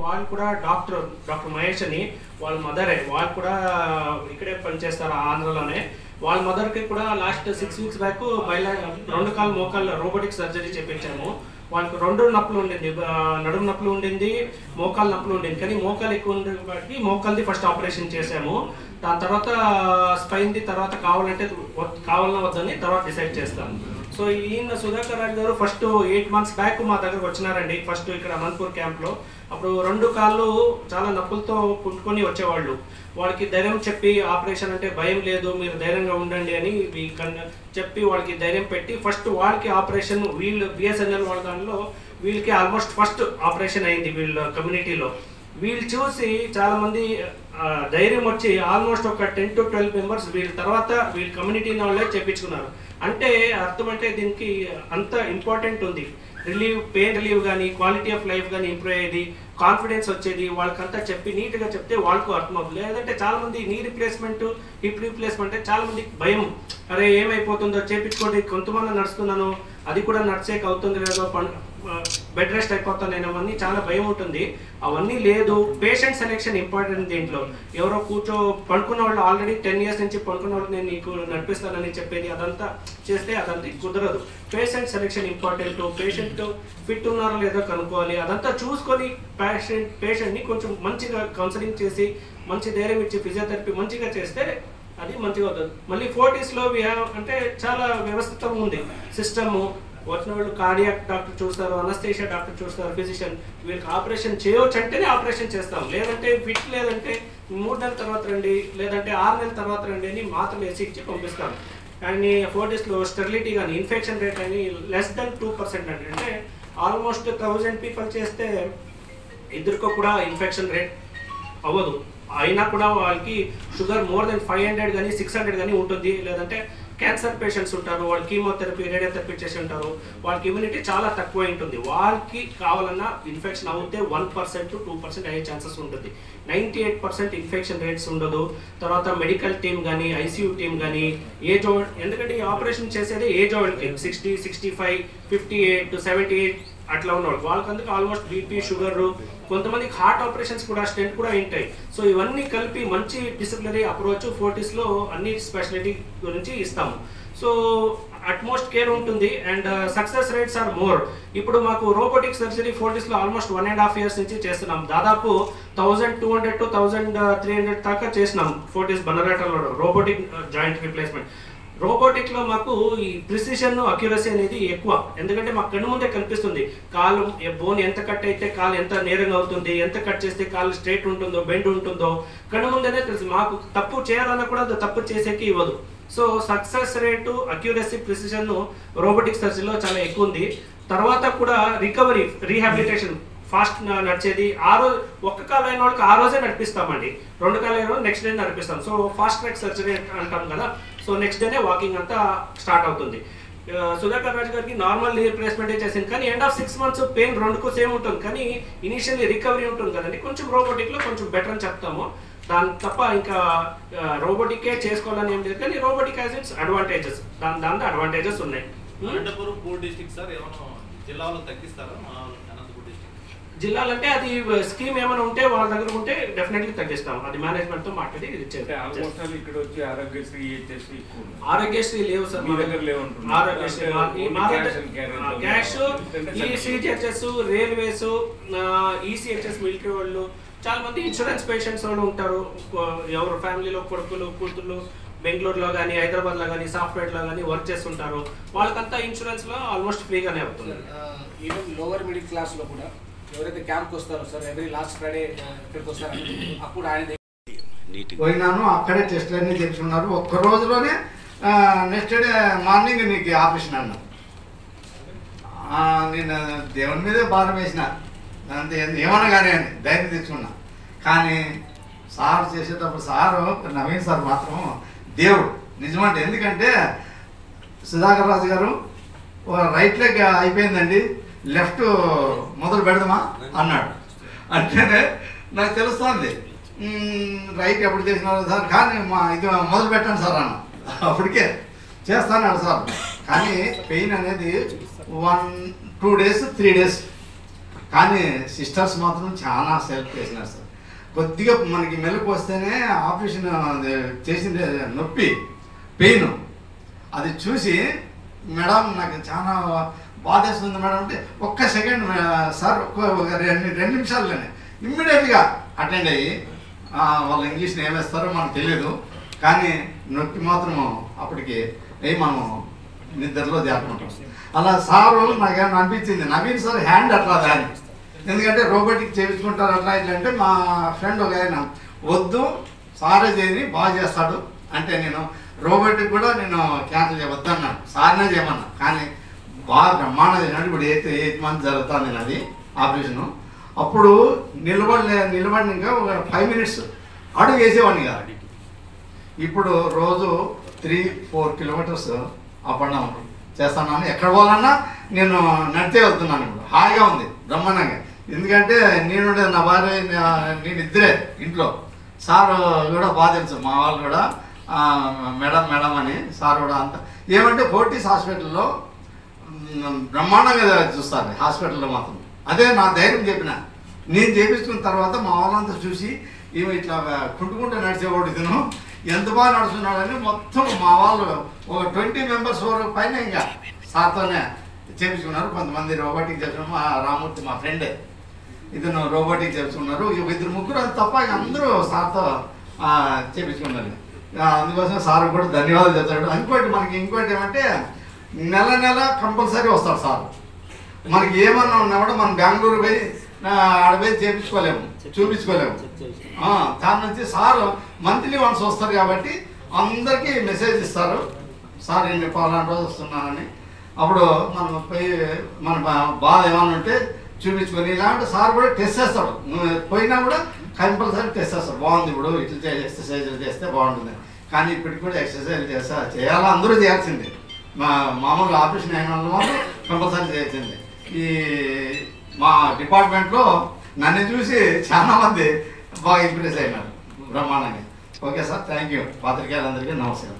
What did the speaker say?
వాళ్ళు కూడా డాక్టర్ మహేష్ అని వాళ్ళ మదరే, వాళ్ళు కూడా ఇక్కడే పనిచేస్తారు ఆంధ్రలోనే. వాళ్ళ మదర్కి కూడా లాస్ట్ 6 వీక్స్ బ్యాక్ రెండు కాలు మోకాళ్ళ రోబోటిక్ సర్జరీ చేయించాము. వాళ్ళకి 2 నొప్పులు ఉండింది, నడుము నొప్పులు ఉండింది, మోకాలు నొప్పులు ఉండింది. కానీ మోకాలు ఎక్కువ ఉండేది బట్టి మోకాలది ఫస్ట్ ఆపరేషన్ చేసాము. దాని తర్వాత స్పైన్ది తర్వాత కావాలన్నా వద్దని తర్వాత డిసైడ్ చేస్తాము. సో ఈయన సుధాకర్ రాజు గారు ఫస్ట్ 8 months బ్యాక్ మా దగ్గరకు వచ్చినారండి. ఫస్ట్ ఇక్కడ అనంతపూర్ క్యాంప్లో. అప్పుడు 2 కాళ్ళు చాలా నొప్పులతో పుట్టుకొని వచ్చేవాళ్ళు. వాళ్ళకి ధైర్యం చెప్పి ఆపరేషన్ అంటే భయం లేదు, మీరు ధైర్యంగా ఉండండి అని చెప్పి వాళ్ళకి ధైర్యం పెట్టి ఫస్ట్ వాళ్ళకి ఆపరేషన్, వీళ్ళు బిఎస్ఎన్ఎల్ వాళ్ళ దానిలో వీళ్ళకి ఆల్మోస్ట్ ఫస్ట్ ఆపరేషన్ అయింది వీళ్ళ కమ్యూనిటీలో. వీళ్ళు చూసి చాలామంది ధైర్యం వచ్చి ఆల్మోస్ట్ ఒక 10 to 12 మెంబర్స్ వీళ్ళ తర్వాత వీళ్ళ కమ్యూనిటీ వాళ్ళే చెప్పించుకున్నారు. అంటే అర్థం అంటే దీనికి అంత ఇంపార్టెంట్ ఉంది. పెయిన్ రిలీవ్ కానీ, క్వాలిటీ ఆఫ్ లైఫ్ కానీ ఇంప్రూవ్ అయ్యేది, కాన్ఫిడెన్స్ వచ్చేది. వాళ్ళకంతా చెప్పి నీట్గా చెప్తే వాళ్ళకు అర్థమవుతుంది. లేదంటే చాలామంది నీ రిప్లేస్మెంట్, హిప్ రిప్లేస్మెంట్ అంటే చాలామందికి భయం, అరే ఏమైపోతుందో చేయించుకోండి, కొంతమంది నడుస్తున్నాను అది కూడా నడిచేకి అవుతుంది లేదో, బెడ్ రెస్ట్ అయిపోతాను నేను, అవన్నీ చాలా భయం ఉంటుంది. అవన్నీ లేదు. పేషెంట్ సెలెక్షన్ ఇంపార్టెంట్ దీంట్లో. ఎవరో పడుకున్న వాళ్ళు ఆల్రెడీ 10 years నుంచి పడుకున్న వాళ్ళు నేను నీకు నడిపిస్తానని చెప్పేది అదంతా చేస్తే అదంతా కుదరదు. Patient selection important. Patient fit ఉన్నారో లేదో కనుక్కోవాలి. అదంతా చూసుకొని పేషెంట్ని కొంచెం మంచిగా కౌన్సిలింగ్ చేసి మంచి ధైర్యం ఇచ్చి ఫిజియోథెరపీ మంచిగా చేస్తే అది మంచిగా అవుతుంది. మళ్ళీ 40s అంటే చాలా వ్యవస్థితం ఉంది సిస్టము. వచ్చిన వాళ్ళు కార్డియాక్ డాక్టర్ చూస్తారు, అనస్థేషియా డాక్టర్ చూస్తారు, ఫిజిషియన్. వీళ్ళకి ఆపరేషన్ చేయవచ్చు అంటేనే ఆపరేషన్ చేస్తాం. లేదంటే ఫిట్ లేదంటే 3 నెలల తర్వాత రండి, లేదంటే 6 నెలల తర్వాత రండి అని మాత్రం వేసి ఇచ్చి పంపిస్తాం. కానీ 40s స్టెరిలిటీ కానీ ఇన్ఫెక్షన్ రేట్ అని less than 2% అండి. అంటే ఆల్మోస్ట్ 1000 people చేస్తే ఇద్దరికో కూడా ఇన్ఫెక్షన్ రేట్ అవ్వదు. అయినా కూడా వాళ్ళకి షుగర్ more than 500 కానీ 600 కానీ ఉంటుంది. లేదంటే క్యాన్సర్ పేషెంట్స్ ఉంటారు, వాళ్ళు కీమోథెరపీ, రేడియోథెరపీ చేసి ఉంటారు, వాళ్ళకి ఇమ్యూనిటీ చాలా తక్కువ ఉంటుంది. వాళ్ళకి కావాలన్నా ఇన్ఫెక్షన్ అవుతే 1% to 2% అయ్యే ఛాన్సెస్ ఉంటుంది. 98% ఇన్ఫెక్షన్ రేట్స్ ఉండదు. తర్వాత మెడికల్ టీమ్ కానీ, ఐసీయూ టీమ్ కానీ, ఏజ్ ఎందుకంటే ఈ ఆపరేషన్ చేసేది ఏజ్ వాళ్ళకి 60, 65, 58 to 78 అట్లా ఉన్నవాళ్ళు. వాళ్ళకందుకు ఆల్మోస్ట్ బీపీ, షుగర్, కొంతమందికి హార్ట్ ఆపరేషన్స్ కూడా, స్టెంట్ కూడా ఉంటాయి. సో ఇవన్నీ కలిపి మంచి డిసిప్లినరీ అప్రోచ్ 40s అన్ని స్పెషాలిటీ గురించి ఇస్తాము. సో అట్మోస్ట్ కేర్ ఉంటుంది and success rates are more. ఇప్పుడు మాకు robotic surgery 40s almost 1.5 years నుంచి చేస్తున్నాం. దాదాపు 1200 to 1300 దాకా చేసినాం 40s బనరాటలో రోబోటిక్ జాయింట్ రీప్లేస్మెంట్. రోబోటిక్లో మాకు ఈ ప్రిసిషన్, అక్యురసీ అనేది ఎక్కువ. ఎందుకంటే మాకు కన్ను ముందే కనిపిస్తుంది కాలు బోన్ ఎంత కట్ అయితే కాలు ఎంత నేరంగా అవుతుంది, ఎంత కట్ చేస్తే కాలు స్ట్రైట్ ఉంటుందో, బెండ్ ఉంటుందో కన్ను ముందేనే తెలుసు. మాకు తప్పు చేయాలన్నా కూడా అది తప్పు చేసేకి ఇవ్వదు. So success rate, accuracy, precision robotic సర్జరీలో చాలా ఎక్కువ ఉంది. తర్వాత కూడా రికవరీ, రీహాబిలిటేషన్ ఫాస్ట్ నడిచేది. ఒక్క కాలు అయిన వాళ్ళకి ఆ రోజే నడిపిస్తామండి. 2 కాలు అయిన వాళ్ళు నెక్స్ట్ డే నడిపిస్తాం. సో ఫాస్ట్ ట్రాక్ సర్జరీ అంటాం కదా. సో నెక్స్ట్ డేనే వాకింగ్ అంతా స్టార్ట్ అవుతుంది. సుధాకర్ రాజు గారికి నార్మల్ నీ రిప్లేస్మెంటే చేసింది. కానీ ఎండ్ ఆఫ్ 6 months పెయిన్ 2కు సేమ్ ఉంటుంది. కానీ ఇనీషియల్లీ రికవరీ ఉంటుంది కదండి. కొంచెం రోబోటిక్లో కొంచెం బెటర్ అని చెప్తాము. దాని తప్ప ఇంకా రోబోటిక్కే చేసుకోవాలని ఏం లేదు. కానీ రోబోటిక్ హ్యాస్ ఇట్స్ అడ్వాంటేజెస్. దాంతో అడ్వాంటేజెస్ ఉన్నాయి. జిల్లాలంటే అది స్కీమ్ ఏమైనా ఉంటే వాళ్ళ దగ్గర ఉంటే డెఫినెట్లీ తగ్గిస్తాం. అది మేనేజ్మెంట్ తో మాట్లాడి ఆరోగ్యశ్రీ లేవు సార్ మా దగ్గర. Cash, ECHS, railways, ECHS military వాళ్ళు, చాలా మంది ఇన్సూరెన్స్ పేషెంట్స్ వాళ్ళు ఉంటారు. ఎవరు ఫ్యామిలీలో కొడుకులు, కూతుర్లు బెంగళూరులో కానీ, హైదరాబాద్లో కానీ, సాఫ్ట్వేర్లో కానీ వర్క్ చేస్తుంటారు. వాళ్ళకంతా ఇన్సూరెన్స్లో ఆల్మోస్ట్ ఫ్రీగానే అవుతుంది. ఈవెన్ లోవర్ మిడిల్ క్లాస్లో కూడా ఎవరైతే క్యాంప్కి వస్తారో సార్, ఎవ్రీ లాస్ట్ ఫ్రైడే ఇక్కడికి వస్తారు. అప్పుడు ఆయన పోయినాను, అక్కడే టెస్ట్లు అన్నీ తెచ్చుకున్నారు. ఒక్క రోజులోనే నెక్స్ట్ డే మార్నింగ్ నీకు ఆపరేషన్ అన్నారు. నేను దేవుని మీదే భారం వేసిన, అంతే ఏమన్నా కానీ అని ధైర్యం తెచ్చుకున్నా. కానీ సార్ చేసేటప్పుడు సారు నవీన్ సార్ మాత్రం దేవుడు నిజమంటే. ఎందుకంటే సుధాకర్ రాజు గారు రైట్ లెగ్ అయిపోయిందండి, లెఫ్ట్ మొదలు పెడదామా అన్నాడు. అంటేనే నాకు తెలుస్తుంది రైట్ ఎప్పుడు చేసినారు సార్, కానీ ఇది మొదలు పెట్టండి సార్ అన్న. అప్పటికే చేస్తాను సార్. కానీ పెయిన్ అనేది 1-2 days 3 days. కానీ సిస్టర్స్ మాత్రం చాలా హెల్ప్ చేసినారు సార్. కొద్దిగా మనకి మెలకు వస్తేనే ఆపరేషన్ చేసింది నొప్పి పెయిన్ అది చూసి మేడం నాకు చాలా బాధేస్తుంది మేడం అంటే ఒక్క సెకండ్ సార్ ఒక 2 నిమిషాల్లోనే ఇమ్మీడియట్గా అటెండ్ అయ్యి వాళ్ళ ఇంగ్లీష్ని ఏమేస్తారో మనకు తెలియదు కానీ నొప్పి మాత్రము అప్పటికి మనం నిద్రలో చేరుకుంటాం. అలా సారు నాకేమో అనిపించింది నవీన్ సార్ హ్యాండ్ అట్లా దాని ఎందుకంటే రోబోటిక్ చేయించుకుంటారు అట్లా ఇట్లా అంటే మా ఫ్రెండ్ ఒక ఆయన వద్దు సారే చేయని బాగా చేస్తాడు అంటే నేను రోబోటిక్ కూడా నేను క్యాన్సిల్ చేయవద్దన్నాను సార్నే చేయమన్నా కానీ బాగా బ్రహ్మాండ చేసినాడు. ఇప్పుడు 8 months జరుగుతుంది అది ఆపరేషను. అప్పుడు నిలబడి ఇంకా ఒక 5 minutes అడుగు వేసేవాడిని కాదు. ఇప్పుడు రోజు 3-4 kilometers అప్ అండ్ డౌన్ చేస్తున్నాను. ఎక్కడ పోవాలన్నా నేను నడితే వెళ్తున్నాను. ఇప్పుడు హాయిగా ఉంది బ్రహ్మాండంగా. ఎందుకంటే నేను నా భార్య నేను ఇద్దరే ఇంట్లో. సార్ కూడా బాగా తెలుసు మా వాళ్ళు కూడా మేడం అని సార్ కూడా అంత ఏమంటే ఫోర్టీస్ హాస్పిటల్లో బ్రహ్మాండంగా చూస్తారు హాస్పిటల్లో మాత్రం. అదే నా ధైర్యం చెప్పిన నేను చేపించుకున్న తర్వాత మా వాళ్ళంతా చూసి ఈమె ఇట్లా కుంటుకుంటూ నడిచేవాడు ఇతను ఎంత బాగా నడుస్తున్నాడని మొత్తం మా వాళ్ళు ఒక 20 members వరకు పైన ఇంకా సార్తోనే చేపించుకున్నారు. కొంతమంది రోబోటిక్ చేపించుకున్నారు. మా రామూర్తి మా ఫ్రెండే ఇతను రోబోటిక్ చేపించుకున్నారు. 2-3 అది తప్ప అందరూ సార్తో చేపించుకున్నారు. అందుకోసం సార్ కూడా ధన్యవాదాలు చెప్తాడు. ఇంకోటి ఏమంటే నెల కంపల్సరీ వస్తాడు సార్. మనకి ఏమన్నా ఉన్నా కూడా మనం బెంగళూరు పోయి ఆడపోయి చూపించుకోలేము. దాని నుంచి సార్ మంత్లీ వన్స్ వస్తారు కాబట్టి అందరికీ మెసేజ్ ఇస్తారు సార్ నేను పలానా రోజు వస్తున్నానని. అప్పుడు మనం పోయి మన బాధ ఏమన్నా ఉంటే చూపించుకొని ఇలాంటి సార్ కూడా టెస్ట్ చేస్తాడు. నువ్వు పోయినా కూడా కంపల్సరీ టెస్ట్ చేస్తాడు. బాగుంది ఇప్పుడు ఇట్లా ఎక్సర్సైజులు చేస్తే బాగుంటుంది. కానీ ఇప్పటికి కూడా ఎక్సర్సైజ్ చేయాలా అందరూ చేయాల్సిందే. మామూలు ఆపరేషన్ అయిన వాళ్ళు మాత్రం కంపల్సరీ చేయాల్సిందే. ఈ మా డిపార్ట్మెంట్లో నన్ను చూసి చాలామంది బాగా ఇంప్రెస్ అయినారు బ్రహ్మాండంగా. Okay sir, thank you. పాత్రికేయులందరికీ నమస్కారం.